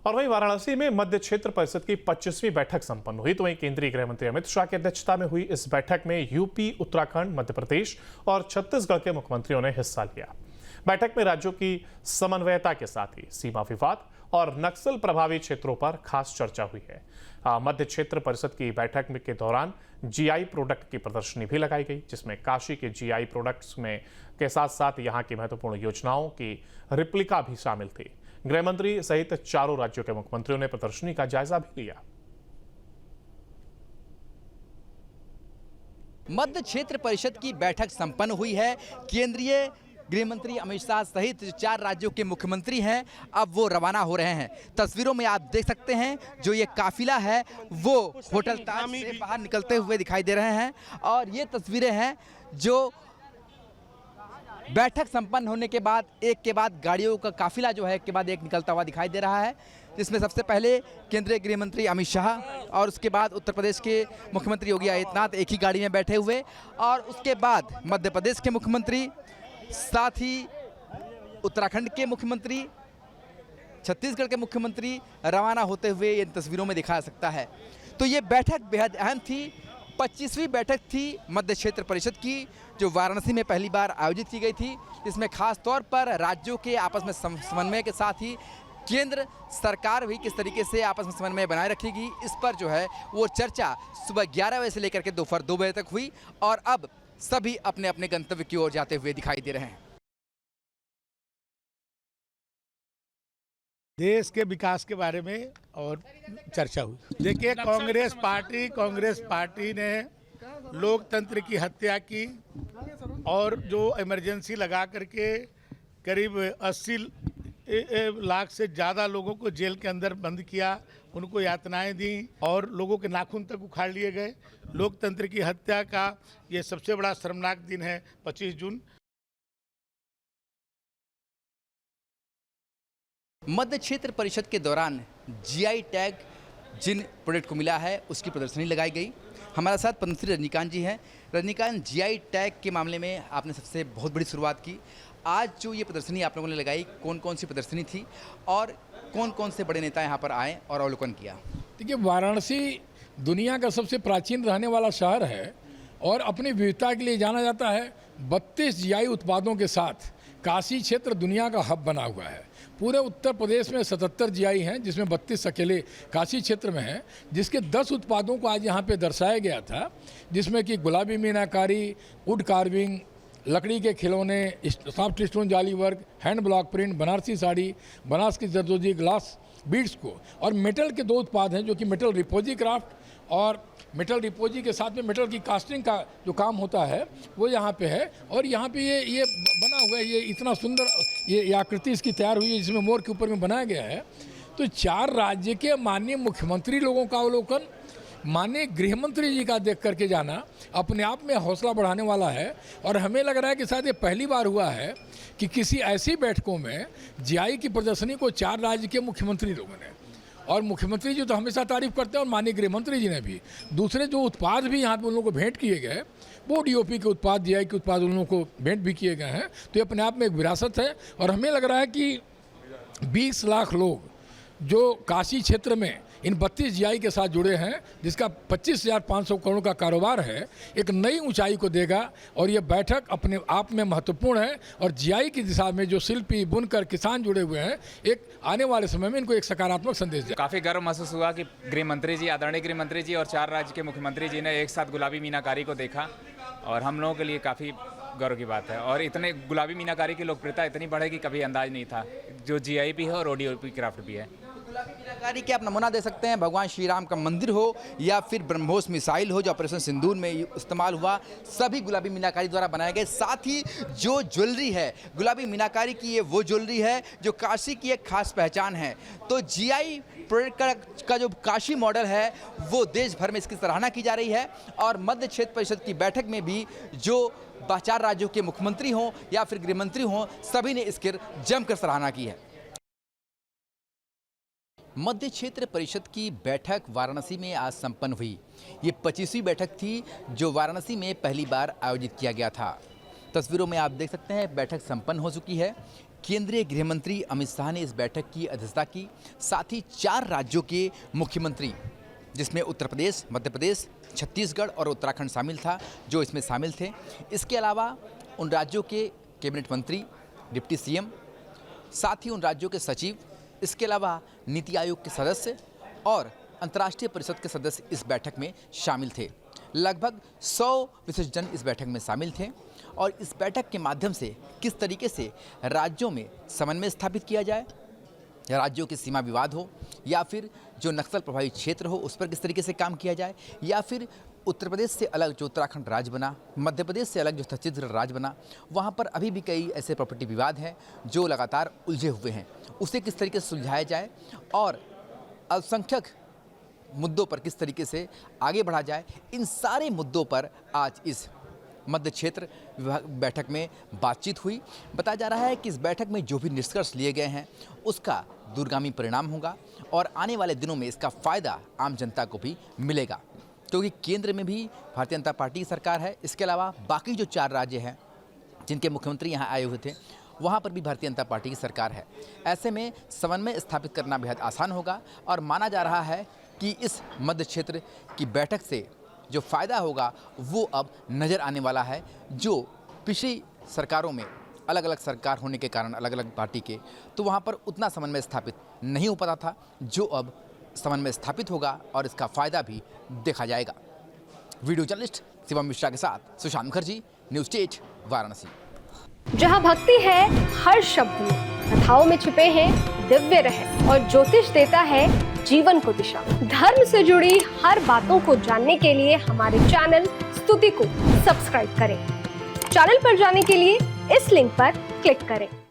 और वहीं वाराणसी में मध्य क्षेत्र परिषद की 25वीं बैठक संपन्न हुई। तो वहीं केंद्रीय गृह मंत्री अमित शाह की अध्यक्षता में हुई इस बैठक में यूपी, उत्तराखंड, मध्य प्रदेश और छत्तीसगढ़ के मुख्यमंत्रियों ने हिस्सा लिया। बैठक में राज्यों की समन्वयता के साथ ही सीमा विवाद और नक्सल प्रभावित क्षेत्रों पर खास चर्चा हुई है। मध्य क्षेत्र परिषद की बैठक के दौरान जीआई प्रोडक्ट की प्रदर्शनी भी लगाई गई, जिसमें काशी के जीआई प्रोडक्ट्स में के साथ साथ यहां की महत्वपूर्ण योजनाओं की रिप्लिका भी शामिल थी। गृह मंत्री सहित चारों राज्यों के मुख्यमंत्रियों ने प्रदर्शनी का जायजा भी लिया। मध्य क्षेत्र परिषद की बैठक संपन्न हुई है। केंद्रीय गृह मंत्री अमित शाह सहित 4 राज्यों के मुख्यमंत्री हैं, अब वो रवाना हो रहे हैं। तस्वीरों में आप देख सकते हैं जो ये काफिला है वो होटल ताज से बाहर निकलते हुए दिखाई दे रहे हैं। और ये तस्वीरें हैं जो बैठक संपन्न होने के बाद एक के बाद गाड़ियों का काफिला जो है एक के बाद एक निकलता हुआ दिखाई दे रहा है, जिसमें सबसे पहले केंद्रीय गृह मंत्री अमित शाह और उसके बाद उत्तर प्रदेश के मुख्यमंत्री योगी आदित्यनाथ एक ही गाड़ी में बैठे हुए, और उसके बाद मध्य प्रदेश के मुख्यमंत्री, साथ ही उत्तराखंड के मुख्यमंत्री, छत्तीसगढ़ के मुख्यमंत्री रवाना होते हुए इन तस्वीरों में दिखाया सकता है। तो ये बैठक बेहद अहम थी। 25वीं बैठक थी मध्य क्षेत्र परिषद की, जो वाराणसी में पहली बार आयोजित की गई थी, जिसमें खास तौर पर राज्यों के आपस में समन्वय के साथ ही केंद्र सरकार भी किस तरीके से आपस में समन्वय बनाए रखेगी, इस पर जो है वो चर्चा सुबह 11 बजे से लेकर के दोपहर 2 बजे तक हुई। और अब सभी अपने अपने गंतव्य की ओर जाते हुए दिखाई दे रहे हैं। देश के विकास के बारे में और चर्चा हुई। देखिए, कांग्रेस पार्टी ने लोकतंत्र की हत्या की और जो इमरजेंसी लगा करके करीब 80 लाख से ज़्यादा लोगों को जेल के अंदर बंद किया, उनको यातनाएं दी और लोगों के नाखून तक उखाड़ लिए गए। लोकतंत्र की हत्या का ये सबसे बड़ा शर्मनाक दिन है 25 जून। मध्य क्षेत्र परिषद के दौरान जीआई टैग जिन प्रोडक्ट को मिला है उसकी प्रदर्शनी लगाई गई। हमारे साथ पद्मश्री रजनीकांत जी हैं। रजनीकांत, जीआई टैग के मामले में आपने सबसे बहुत बड़ी शुरुआत की। आज जो ये प्रदर्शनी आप लोगों ने लगाई, कौन कौन सी प्रदर्शनी थी और कौन कौन से बड़े नेता यहाँ पर आए और अवलोकन किया? देखिए, वाराणसी दुनिया का सबसे प्राचीन रहने वाला शहर है और अपनी विविधता के लिए जाना जाता है। 32 जीआई उत्पादों के साथ काशी क्षेत्र दुनिया का हब बना हुआ है। पूरे उत्तर प्रदेश में 77 जीआई हैं, जिसमें 32 अकेले काशी क्षेत्र में हैं, जिसके 10 उत्पादों को आज यहाँ पे दर्शाया गया था, जिसमें कि गुलाबी मीनाकारी, वुड कार्विंग, लकड़ी के खिलौने, सॉफ्ट स्टोन जाली work, hand block print, Banarasi sari, Banaras की जरदोजी, ग्लास बीड्स को, और मेटल के 2 उत्पाद हैं जो कि मेटल रिपोजी क्राफ्ट और मेटल रिपोजी के साथ में मेटल की कास्टिंग का जो काम होता है वो यहाँ पे है। और यहाँ पे ये बना हुआ है, ये इतना सुंदर ये आकृति इसकी तैयार हुई है, जिसमें मोर के ऊपर में बनाया गया है। तो 4 राज्य के माननीय मुख्यमंत्री लोगों का अवलोकन, माननीय गृह मंत्री जी का देख करके जाना अपने आप में हौसला बढ़ाने वाला है। और हमें लग रहा है कि शायद ये पहली बार हुआ है कि किसी ऐसी बैठकों में जीआई की प्रदर्शनी को 4 राज्य के मुख्यमंत्री लोगों ने, और मुख्यमंत्री जी तो हमेशा तारीफ करते हैं और माननीय गृह मंत्री जी ने भी, दूसरे जो उत्पाद भी यहाँ पे उन लोगों को भेंट किए गए, वो डीओपी के उत्पाद, जीआई के उत्पाद उन लोगों को भेंट भी किए गए हैं। तो ये अपने आप में एक विरासत है। और हमें लग रहा है कि 20 लाख लोग जो काशी क्षेत्र में इन 32 जीआई के साथ जुड़े हैं, जिसका 25,500 करोड़ का कारोबार है, एक नई ऊंचाई को देगा। और ये बैठक अपने आप में महत्वपूर्ण है और जीआई की दिशा में जो शिल्पी, बुनकर, किसान जुड़े हुए हैं, एक आने वाले समय में इनको एक सकारात्मक संदेश दिया। काफ़ी गर्व महसूस हुआ कि गृह मंत्री जी, आदरणीय गृह मंत्री जी और 4 राज्य के मुख्यमंत्री जी ने एक साथ गुलाबी मीनाकारी को देखा, और हम लोगों के लिए काफ़ी गर्व की बात है। और इतने गुलाबी मीनाकारी की लोकप्रियता इतनी बढ़ेगी कभी अंदाज नहीं था, जो जीआई भी है और ओडीओपी क्राफ्ट भी है। गुलाबी मीनाकारी के आप नमूना दे सकते हैं, भगवान श्री राम का मंदिर हो या फिर ब्रह्मोस मिसाइल हो जो ऑपरेशन सिंदूर में इस्तेमाल हुआ, सभी गुलाबी मीनाकारी द्वारा बनाए गए। साथ ही जो ज्वेलरी है गुलाबी मीनाकारी की, ये वो ज्वेलरी है जो काशी की एक खास पहचान है। तो जीआई प्रोडक्ट का जो काशी मॉडल है वो देश भर में इसकी सराहना की जा रही है। और मध्य क्षेत्र परिषद की बैठक में भी जो 4 राज्यों के मुख्यमंत्री हों या फिर गृह मंत्री हों, सभी ने इसकी जमकर सराहना की है। मध्य क्षेत्र परिषद की बैठक वाराणसी में आज संपन्न हुई। ये 25वीं बैठक थी जो वाराणसी में पहली बार आयोजित किया गया था। तस्वीरों में आप देख सकते हैं बैठक संपन्न हो चुकी है। केंद्रीय गृह मंत्री अमित शाह ने इस बैठक की अध्यक्षता की। साथ ही 4 राज्यों के मुख्यमंत्री, जिसमें उत्तर प्रदेश, मध्य प्रदेश, छत्तीसगढ़ और उत्तराखंड शामिल था, जो इसमें शामिल थे। इसके अलावा उन राज्यों के कैबिनेट मंत्री, डिप्टी सीएम, साथ ही उन राज्यों के सचिव, इसके अलावा नीति आयोग के सदस्य और अंतर्राष्ट्रीय परिषद के सदस्य इस बैठक में शामिल थे। लगभग 100 विशिष्टजन इस बैठक में शामिल थे और इस बैठक के माध्यम से किस तरीके से राज्यों में समन्वय स्थापित किया जाए, राज्यों के सीमा विवाद हो या फिर जो नक्सल प्रभावित क्षेत्र हो उस पर किस तरीके से काम किया जाए, या फिर उत्तर प्रदेश से अलग जो उत्तराखंड राज्य बना, मध्य प्रदेश से अलग जो छत्तीसगढ़ राज्य बना, वहाँ पर अभी भी कई ऐसे प्रॉपर्टी विवाद हैं जो लगातार उलझे हुए हैं, उसे किस तरीके से सुलझाया जाए और अल्पसंख्यक मुद्दों पर किस तरीके से आगे बढ़ा जाए। इन सारे मुद्दों पर आज इस मध्य क्षेत्र बैठक में बातचीत हुई। बताया जा रहा है कि इस बैठक में जो भी निष्कर्ष लिए गए हैं उसका दूरगामी परिणाम होगा और आने वाले दिनों में इसका फ़ायदा आम जनता को भी मिलेगा, क्योंकि केंद्र में भी भारतीय जनता पार्टी की सरकार है। इसके अलावा बाकी जो 4 राज्य हैं जिनके मुख्यमंत्री यहाँ आए हुए थे, वहाँ पर भी भारतीय जनता पार्टी की सरकार है। ऐसे में समन्वय स्थापित करना बेहद आसान होगा और माना जा रहा है कि इस मध्य क्षेत्र की बैठक से जो फ़ायदा होगा वो अब नज़र आने वाला है। जो पिछली सरकारों में अलग अलग सरकार होने के कारण अलग अलग पार्टी के, तो वहाँ पर उतना समन्वय स्थापित नहीं हो पाता था, जो अब समन्वय स्थापित होगा और इसका फ़ायदा भी देखा जाएगा। वीडियो जर्नलिस्ट शिवम मिश्रा के साथ सुशांत मुखर्जी, न्यूज़ 8 वाराणसी। जहाँ भक्ति है हर शब्द में, कथाओं में छिपे हैं दिव्य रहस्य और ज्योतिष देता है जीवन को दिशा। धर्म से जुड़ी हर बातों को जानने के लिए हमारे चैनल स्तुति को सब्सक्राइब करें। चैनल पर जाने के लिए इस लिंक पर क्लिक करें।